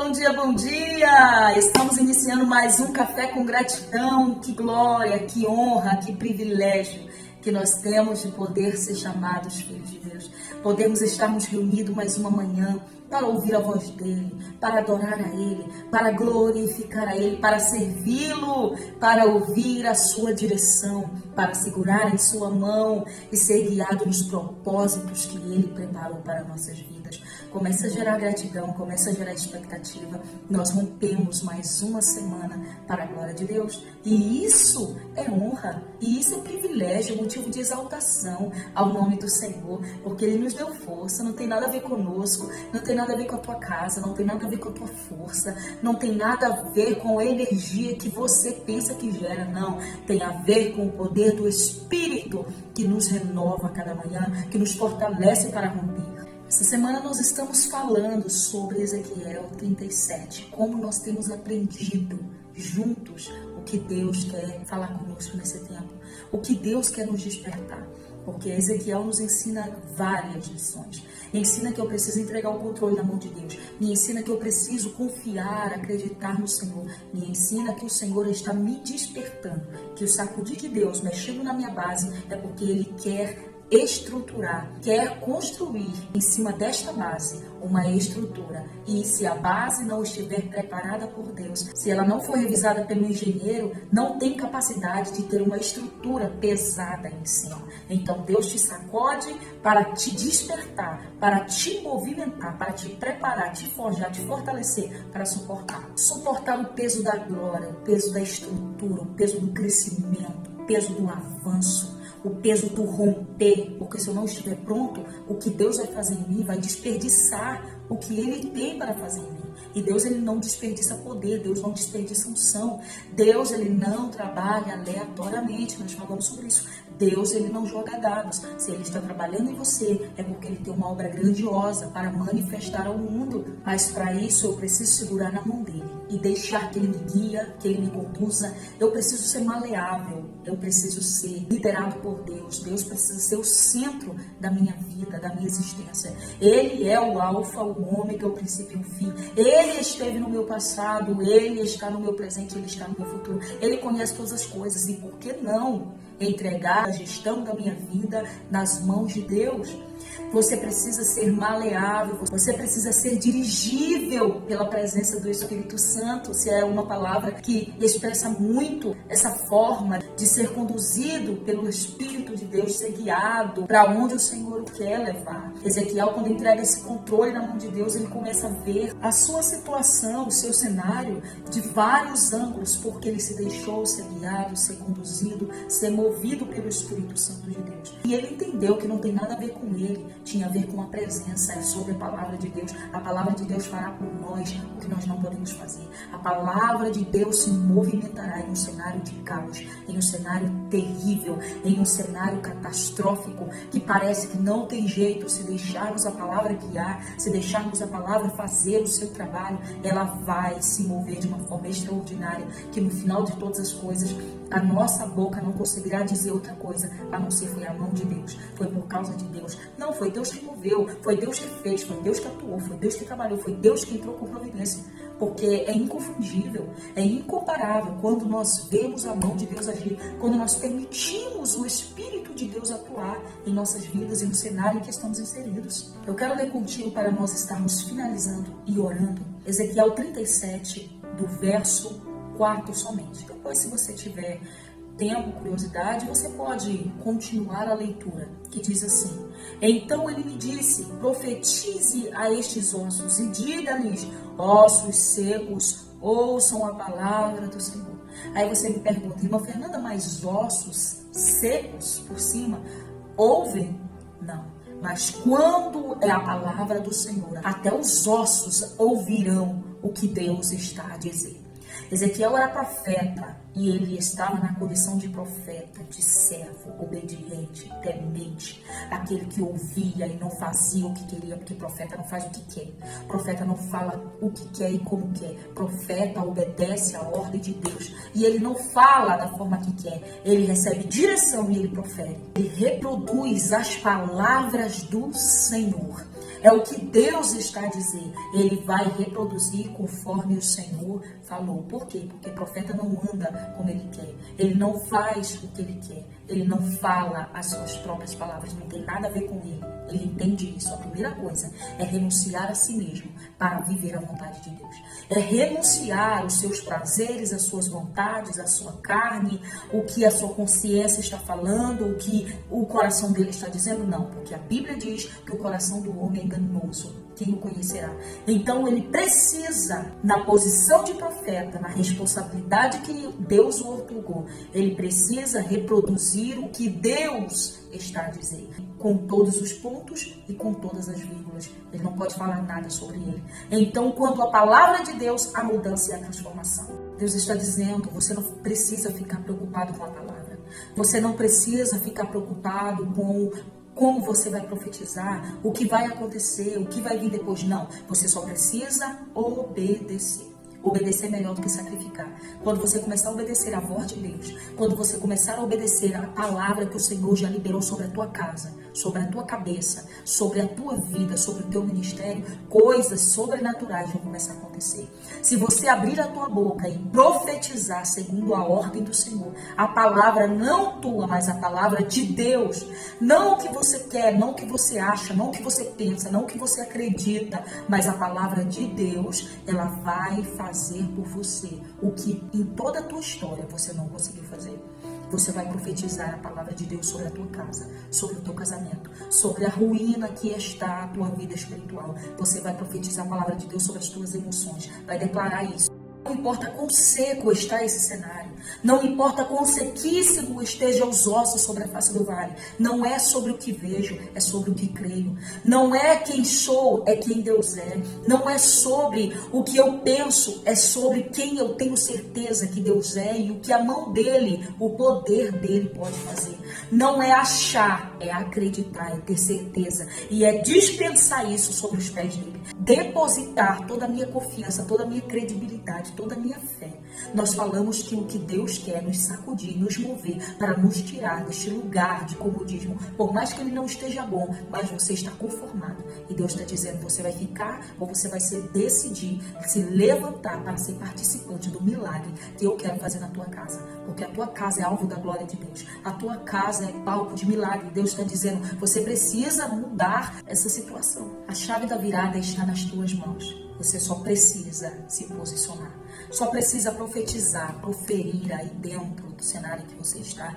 bom dia, bom dia! Estamos iniciando mais um Café com Gratidão. Que glória, que honra, que privilégio que nós temos de poder ser chamados filhos de Deus. Podemos estarmos reunidos mais uma manhã para ouvir a voz dEle, para adorar a Ele, para glorificar a Ele, para servi-lo, para ouvir a sua direção, para segurar em sua mão e ser guiado nos propósitos que Ele preparou para nossas vidas. Começa a gerar gratidão, começa a gerar expectativa. Nós rompemos mais uma semana para a glória de Deus. E isso é honra, e isso é privilégio, motivo de exaltação ao nome do Senhor, porque Ele nos deu força. Não tem nada a ver conosco, não tem nada a ver com a tua casa, não tem nada a ver com a tua força, não tem nada a ver com a energia que você pensa que gera, não. Tem a ver com o poder do Espírito que nos renova a cada manhã, que nos fortalece para romper. Essa semana nós estamos falando sobre Ezequiel 37, como nós temos aprendido juntos o que Deus quer falar conosco nesse tempo, o que Deus quer nos despertar, porque Ezequiel nos ensina várias lições. Ensina que eu preciso entregar o controle na mão de Deus, me ensina que eu preciso confiar, acreditar no Senhor, me ensina que o Senhor está me despertando, que o sacudir de Deus mexendo na minha base é porque Ele quer estruturar, quer construir em cima desta base uma estrutura. E se a base não estiver preparada por Deus, se ela não for revisada pelo engenheiro, não tem capacidade de ter uma estrutura pesada em cima. Então Deus te sacode para te despertar, para te movimentar, para te preparar, te forjar, te fortalecer, para suportar o peso da glória, o peso da estrutura, o peso do crescimento, o peso do avanço, o peso do romper, porque se eu não estiver pronto, o que Deus vai fazer em mim vai desperdiçar o que Ele tem para fazer em mim. E Deus, Ele não desperdiça poder, Deus não desperdiça unção, Deus, Ele não trabalha aleatoriamente, nós falamos sobre isso. Deus, Ele não joga dados. Se Ele está trabalhando em você, é porque Ele tem uma obra grandiosa para manifestar ao mundo. Mas para isso eu preciso segurar na mão dEle e deixar que Ele me guia, que Ele me conduza. Eu preciso ser maleável, eu preciso ser liderado por Deus. Deus precisa ser o centro da minha vida, da minha existência. Ele é o alfa, o ômega, o princípio e o fim. Ele esteve no meu passado, Ele está no meu presente, Ele está no meu futuro. Ele conhece todas as coisas. E por que não entregar a gestão da minha vida nas mãos de Deus? Você precisa ser maleável, você precisa ser dirigível pela presença do Espírito Santo. Se é uma palavra que expressa muito essa forma de ser conduzido pelo Espírito de Deus, ser guiado para onde o Senhor o quer levar. Ezequiel, quando entrega esse controle na mão de Deus, ele começa a ver a sua situação, o seu cenário de vários ângulos, porque ele se deixou ser guiado, ser conduzido, ser movido pelo Espírito Santo de Deus. E ele entendeu que não tem nada a ver com ele, tinha a ver com a presença, é sobre a palavra de Deus. A palavra de Deus fará por nós o que nós não podemos fazer. A palavra de Deus se movimentará em um cenário de caos, em um cenário terrível, em um cenário catastrófico, que parece que não tem jeito. Se deixarmos a palavra guiar, se deixarmos a palavra fazer o seu trabalho, ela vai se mover de uma forma extraordinária, que no final de todas as coisas, a nossa boca não conseguirá dizer outra coisa, a não ser foi a mão de Deus, foi por causa de Deus. Não, foi Deus que moveu, foi Deus que fez, foi Deus que atuou, foi Deus que trabalhou, foi Deus que entrou com providência. Porque é inconfundível, é incomparável quando nós vemos a mão de Deus agir, quando nós permitimos o Espírito de Deus atuar em nossas vidas e no cenário em que estamos inseridos. Eu quero ler contigo para nós estarmos finalizando e orando. Ezequiel 37, do verso 4 somente. Depois, se você tiver tempo, curiosidade, você pode continuar a leitura, que diz assim: Então ele me disse, profetize a estes ossos e diga-lhes, ossos secos, ouçam a palavra do Senhor. Aí você me pergunta, irmã Fernanda, mas ossos secos por cima ouvem? Não. Mas quando é a palavra do Senhor, até os ossos ouvirão o que Deus está a dizer. Ezequiel era profeta e ele estava na condição de profeta, de servo, obediente, temente, aquele que ouvia e não fazia o que queria, porque profeta não faz o que quer, profeta não fala o que quer e como quer, profeta obedece à ordem de Deus e ele não fala da forma que quer, ele recebe direção e ele profere, ele reproduz as palavras do Senhor. é o que Deus está a dizer. Ele vai reproduzir conforme o Senhor falou. Por quê? Porque o profeta não anda como ele quer. Ele não faz o que ele quer. Ele não fala as suas próprias palavras. Não tem nada a ver com ele. Ele entende isso. A primeira coisa é renunciar a si mesmo para viver a vontade de Deus. É renunciar os seus prazeres, as suas vontades, a sua carne, o que a sua consciência está falando, o que o coração dele está dizendo. Não, porque a Bíblia diz que o coração do homem é enganoso. Quem o conhecerá? Então ele precisa, na posição de profeta, na responsabilidade que Deus o outorgou, ele precisa reproduzir o que Deus está a dizer, com todos os pontos e com todas as vírgulas. Ele não pode falar nada sobre ele. Então, quando a palavra de Deus, a mudança e a transformação. Deus está dizendo, você não precisa ficar preocupado com a palavra. Você não precisa ficar preocupado com como você vai profetizar, o que vai acontecer, o que vai vir depois. Não, você só precisa obedecer. Obedecer é melhor do que sacrificar. Quando você começar a obedecer a voz de Deus, quando você começar a obedecer a palavra que o Senhor já liberou sobre a tua casa, sobre a tua cabeça, sobre a tua vida, sobre o teu ministério, coisas sobrenaturais vão começar a acontecer. Se você abrir a tua boca e profetizar segundo a ordem do Senhor, a palavra não tua, mas a palavra de Deus, não o que você quer, não o que você acha, não o que você pensa, não o que você acredita, mas a palavra de Deus, ela vai fazer por você o que em toda a tua história você não conseguiu fazer. Você vai profetizar a palavra de Deus sobre a tua casa, sobre o teu casamento, sobre a ruína que está a tua vida espiritual. Você vai profetizar a palavra de Deus sobre as tuas emoções, vai declarar isso. Não importa quão seco está esse cenário, não importa quão sequíssimo estejam os ossos sobre a face do vale, não é sobre o que vejo, é sobre o que creio. Não é quem sou, é quem Deus é. Não é sobre o que eu penso, é sobre quem eu tenho certeza que Deus é e o que a mão dele, o poder dele pode fazer. Não é achar, é acreditar, é ter certeza e é dispensar isso sobre os pés dele. Depositar toda a minha confiança, toda a minha credibilidade, toda a minha fé. Nós falamos que o que Deus quer é nos sacudir, nos mover, para nos tirar deste lugar de comodismo. Por mais que ele não esteja bom, mas você está conformado. E Deus está dizendo, você vai ficar ou você vai decidir se levantar para ser participante do milagre que eu quero fazer na tua casa. Porque a tua casa é alvo da glória de Deus. A tua casa é palco de milagre. Deus está dizendo, você precisa mudar essa situação. A chave da virada está nas tuas mãos. Você só precisa se posicionar. Só precisa profetizar, proferir aí dentro do cenário que você está.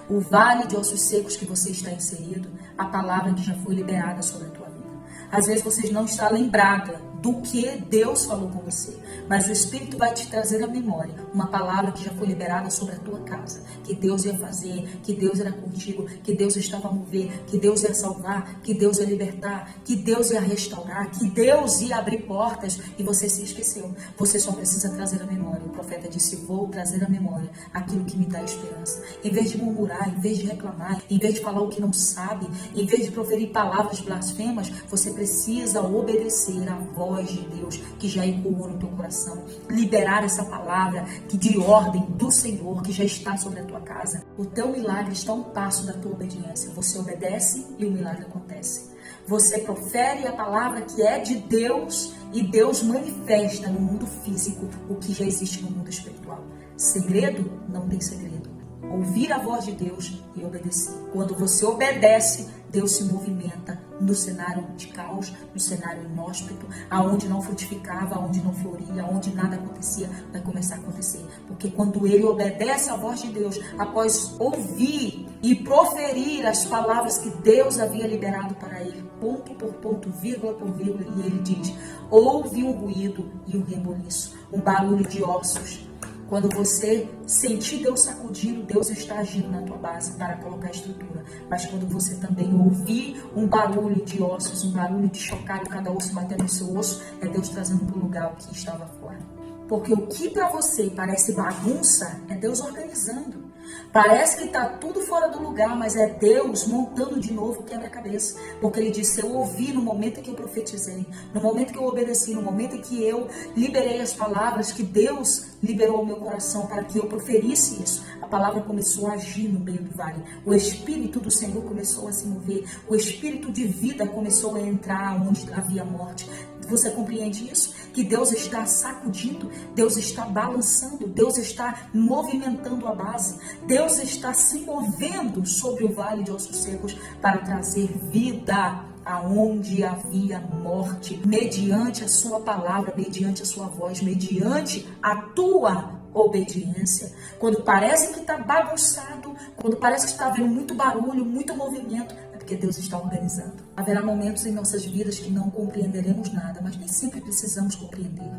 O vale de ossos secos que você está inserido, a palavra que já foi liberada sobre a tua vida. Às vezes você não está lembrada do que Deus falou com você, mas o Espírito vai te trazer à memória uma palavra que já foi liberada sobre a tua casa, que Deus ia fazer, que Deus era contigo, que Deus estava a mover, que Deus ia salvar, que Deus ia libertar, que Deus ia restaurar, que Deus ia abrir portas e você se esqueceu. Você só precisa trazer à memória. O profeta disse, vou trazer à memória aquilo que me dá esperança. Em vez de murmurar, em vez de reclamar, em vez de falar o que não sabe, em vez de proferir palavras blasfemas, você precisa obedecer à voz de Deus que já ecoou no teu coração, liberar essa palavra que de ordem do Senhor que já está sobre a tua casa. O teu milagre está a um passo da tua obediência. Você obedece e o milagre acontece. Você profere a palavra que é de Deus e Deus manifesta no mundo físico o que já existe no mundo espiritual. Segredo? Não tem segredo. Ouvir a voz de Deus e obedecer. Quando você obedece, Deus se movimenta no cenário de caos, no cenário inóspito, aonde não frutificava, aonde não floria, aonde nada acontecia, vai começar a acontecer. Porque quando ele obedece à voz de Deus, após ouvir e proferir as palavras que Deus havia liberado para ele, ponto por ponto, vírgula por vírgula, e ele diz, houve um ruído e um reboliço, um barulho de ossos. Quando você sentir Deus sacudindo, Deus está agindo na tua base para colocar a estrutura. Mas quando você também ouvir um barulho de ossos, um barulho de chocalho, cada osso batendo no seu osso, é Deus trazendo para o lugar o que estava fora. Porque o que para você parece bagunça, é Deus organizando. Parece que está tudo fora do lugar, mas é Deus montando de novo o quebra-cabeça. Porque Ele disse, eu ouvi no momento em que eu profetizei, no momento que eu obedeci, no momento em que eu liberei as palavras, que Deus liberou o meu coração para que eu proferisse isso. A palavra começou a agir no meio do vale. O Espírito do Senhor começou a se mover. O Espírito de vida começou a entrar onde havia morte. Você compreende isso? Que Deus está sacudindo, Deus está balançando, Deus está movimentando a base, Deus está se movendo sobre o vale de ossos secos para trazer vida aonde havia morte, mediante a sua palavra, mediante a sua voz, mediante a tua obediência. Quando parece que está bagunçado, quando parece que está havendo muito barulho, muito movimento, porque Deus está organizando. Haverá momentos em nossas vidas que não compreenderemos nada, mas nem sempre precisamos compreender.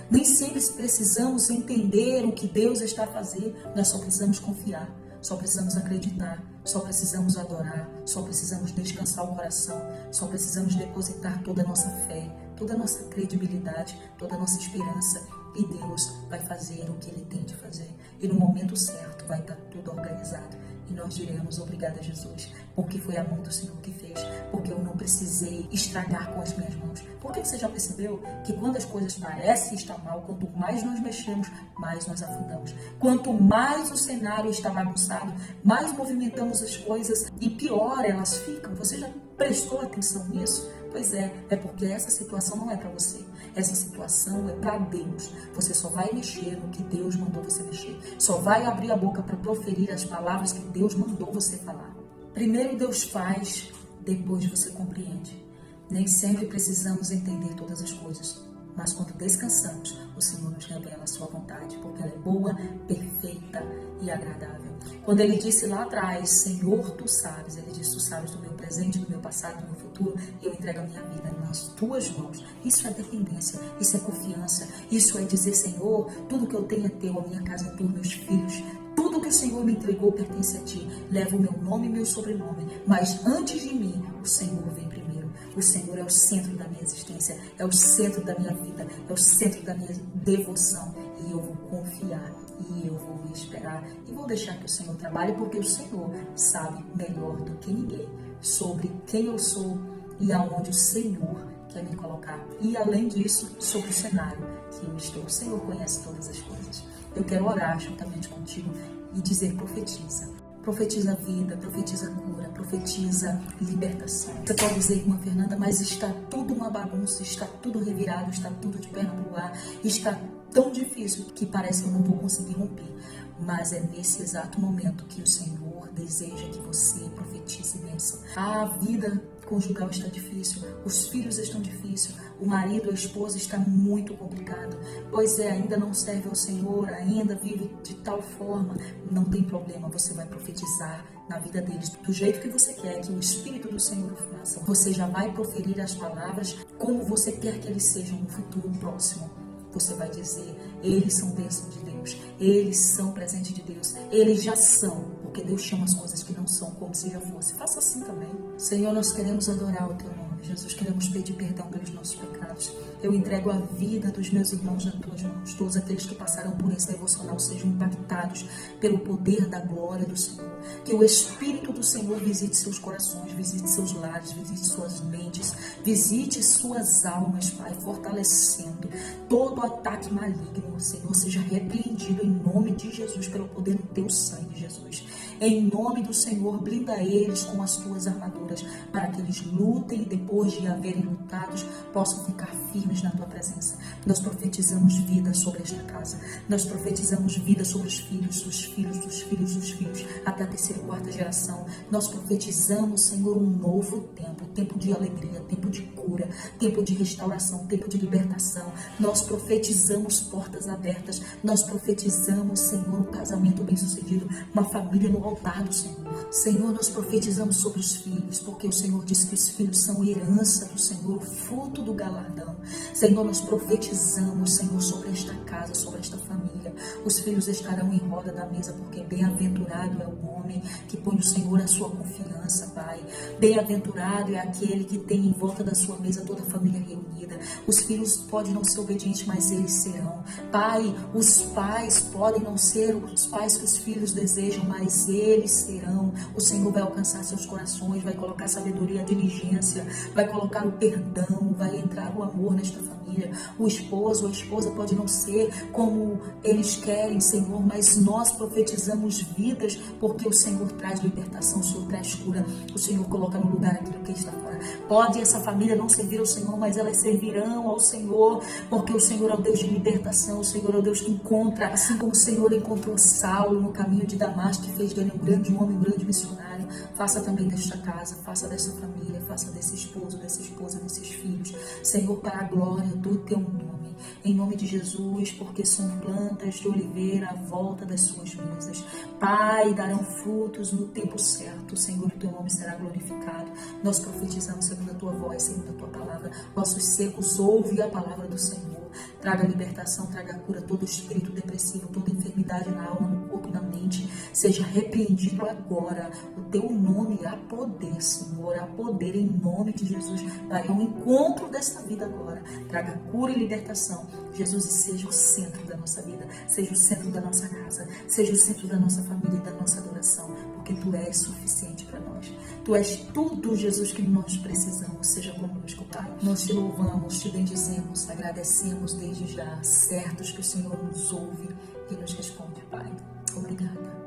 Nem sempre precisamos entender o que Deus está a fazer. Nós só precisamos confiar, só precisamos acreditar, só precisamos adorar, só precisamos descansar o coração, só precisamos depositar toda a nossa fé, toda a nossa credibilidade, toda a nossa esperança. E Deus vai fazer o que Ele tem de fazer. E no momento certo vai estar tudo organizado. E nós diremos, obrigada Jesus, porque foi a mão do Senhor que fez, porque eu não precisei estragar com as minhas mãos. Porque você já percebeu que quando as coisas parecem estar mal, quanto mais nós mexemos, mais nós afundamos. Quanto mais o cenário está bagunçado, mais movimentamos as coisas e pior elas ficam. Você já prestou atenção nisso? Pois é porque essa situação não é para você. Essa situação é para Deus. Você só vai mexer no que Deus mandou você mexer. Só vai abrir a boca para proferir as palavras que Deus mandou você falar. Primeiro Deus faz, depois você compreende. Nem sempre precisamos entender todas as coisas. Mas quando descansamos, o Senhor nos revela a sua vontade, porque ela é boa, perfeita e agradável. Quando Ele disse lá atrás, Senhor, Tu sabes, Ele disse, Tu sabes do meu presente, do meu passado, do meu futuro, eu entrego a minha vida nas Tuas mãos. Isso é dependência, isso é confiança, isso é dizer, Senhor, tudo que eu tenho é Teu, a minha casa é Tua, meus filhos, tudo que o Senhor me entregou pertence a Ti. Leva o meu nome e meu sobrenome, mas antes de mim, o Senhor vem primeiro. O Senhor é o centro da minha existência, é o centro da minha vida, é o centro da minha devoção. E eu vou confiar, e eu vou esperar, e vou deixar que o Senhor trabalhe, porque o Senhor sabe melhor do que ninguém sobre quem eu sou e aonde o Senhor quer me colocar. E além disso, sobre o cenário que eu estou. O Senhor conhece todas as coisas. Eu quero orar juntamente contigo e dizer, profetiza. Profetiza vida, profetiza cura, profetiza libertação. Você pode dizer, irmã Fernanda, mas está tudo uma bagunça, está tudo revirado, está tudo de perna pro ar, está tão difícil que parece que eu não vou conseguir romper. Mas é nesse exato momento que o Senhor deseja que você profetize bênção. A vida conjugal está difícil, os filhos estão difíceis, o marido, a esposa está muito complicado. Pois é, ainda não serve ao Senhor, ainda vive de tal forma. Não tem problema, você vai profetizar na vida deles do jeito que você quer, que o Espírito do Senhor o faça. Você já vai proferir as palavras como você quer que eles sejam no futuro próximo. Você vai dizer, eles são bênção de Deus, eles são presente de Deus, eles já são, porque Deus chama as coisas que não são como se já fosse. Faça assim também. Senhor, nós queremos adorar o Teu nome. Jesus, queremos pedir perdão pelos nossos pecados. Eu entrego a vida dos meus irmãos nas Tuas mãos. Todos aqueles que passaram por esse devocional sejam impactados pelo poder da glória do Senhor. Que o Espírito do Senhor visite seus corações, visite seus lares, visite suas mentes, visite suas almas, Pai, fortalecendo todo ataque maligno. Senhor, seja repreendido em nome de Jesus, pelo poder do Teu sangue, Jesus. Em nome do Senhor, blinda eles com as Tuas armaduras, para que eles lutem e depois de haverem lutados, possam ficar firmes na Tua presença. Nós profetizamos vida sobre esta casa. Nós profetizamos vida sobre os filhos, dos filhos, dos filhos, dos filhos, até a terceira e quarta geração. Nós profetizamos, Senhor, um novo tempo de alegria, tempo de cura, tempo de restauração, tempo de libertação. Nós profetizamos portas abertas. Nós profetizamos, Senhor, um casamento bem-sucedido, uma família no altar do Senhor. Senhor, nós profetizamos sobre os filhos, porque o Senhor disse que os filhos são herança do Senhor, fruto do galardão. Senhor, nós profetizamos, Senhor, sobre esta casa, sobre esta família. Os filhos estarão em roda da mesa, porque bem-aventurado é o homem que põe o Senhor na sua confiança, Pai. Bem-aventurado é aquele que tem em volta da sua mesa toda a família reunida. Os filhos podem não ser obedientes, mas eles serão. Pai, os pais podem não ser os pais que os filhos desejam, mas eles serão. O Senhor vai alcançar seus corações, vai colocar sabedoria, diligência, vai colocar o perdão, vai entrar o amor nesta família. O esposo ou a esposa pode não ser como eles querem, Senhor, mas nós profetizamos vidas, porque o Senhor traz libertação, o Senhor traz cura, o Senhor coloca no lugar aquilo que está fora. Pode essa família não servir ao Senhor, mas elas servirão ao Senhor, porque o Senhor é o Deus de libertação, o Senhor é o Deus que encontra, assim como o Senhor encontrou Saulo no caminho de Damasco, que fez dele um grande homem, um grande missionário. Faça também desta casa, faça desta família, faça desse esposo, dessa esposa, desses filhos, Senhor, para a glória do teu nome, em nome de Jesus, porque são plantas de oliveira à volta das suas mesas. Pai, darão frutos no tempo certo, Senhor, o teu nome será glorificado. Nós profetizamos segundo a tua voz, segundo a tua palavra. Ossos secos, ouve a palavra do Senhor. Traga libertação, traga cura, todo espírito depressivo, toda enfermidade na alma, no corpo e na mente, seja repreendido agora. O teu nome há poder, Senhor, há poder em nome de Jesus. Vai ao encontro desta vida agora. Traga cura e libertação. Jesus, seja o centro da nossa vida, seja o centro da nossa casa, seja o centro da nossa família e da nossa adoração, porque tu és suficiente para nós. Tu és tudo, Jesus, que nós precisamos. Seja conosco, Pai. Nós te louvamos, te bendizemos, agradecemos desde já, certos que o Senhor nos ouve e nos responde, Pai. Obrigada.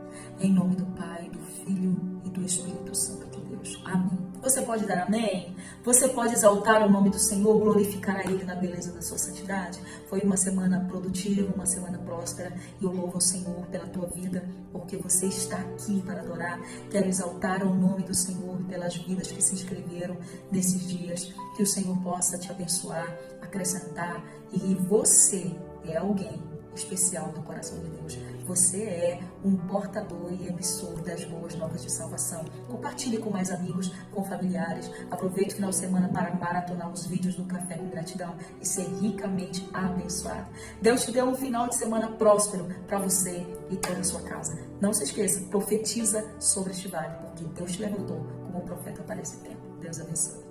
Em nome do Pai, do Filho e do Espírito Santo de Deus. Amém. Você pode dar amém? Você pode exaltar o nome do Senhor, glorificar a Ele na beleza da sua santidade? Foi uma semana produtiva, uma semana próspera, e eu louvo ao Senhor pela tua vida, porque você está aqui para adorar. Quero exaltar o nome do Senhor pelas vidas que se inscreveram nesses dias. Que o Senhor possa te abençoar, acrescentar, e você é alguém especial no coração de Deus. Você é um portador e emissor das boas novas de salvação. Compartilhe com mais amigos, com familiares. Aproveite o final de semana para maratonar os vídeos do Café com Gratidão e ser ricamente abençoado. Deus te dê um final de semana próspero para você e toda a sua casa. Não se esqueça, profetiza sobre este vale, porque Deus te levantou como profeta para esse tempo. Deus abençoe.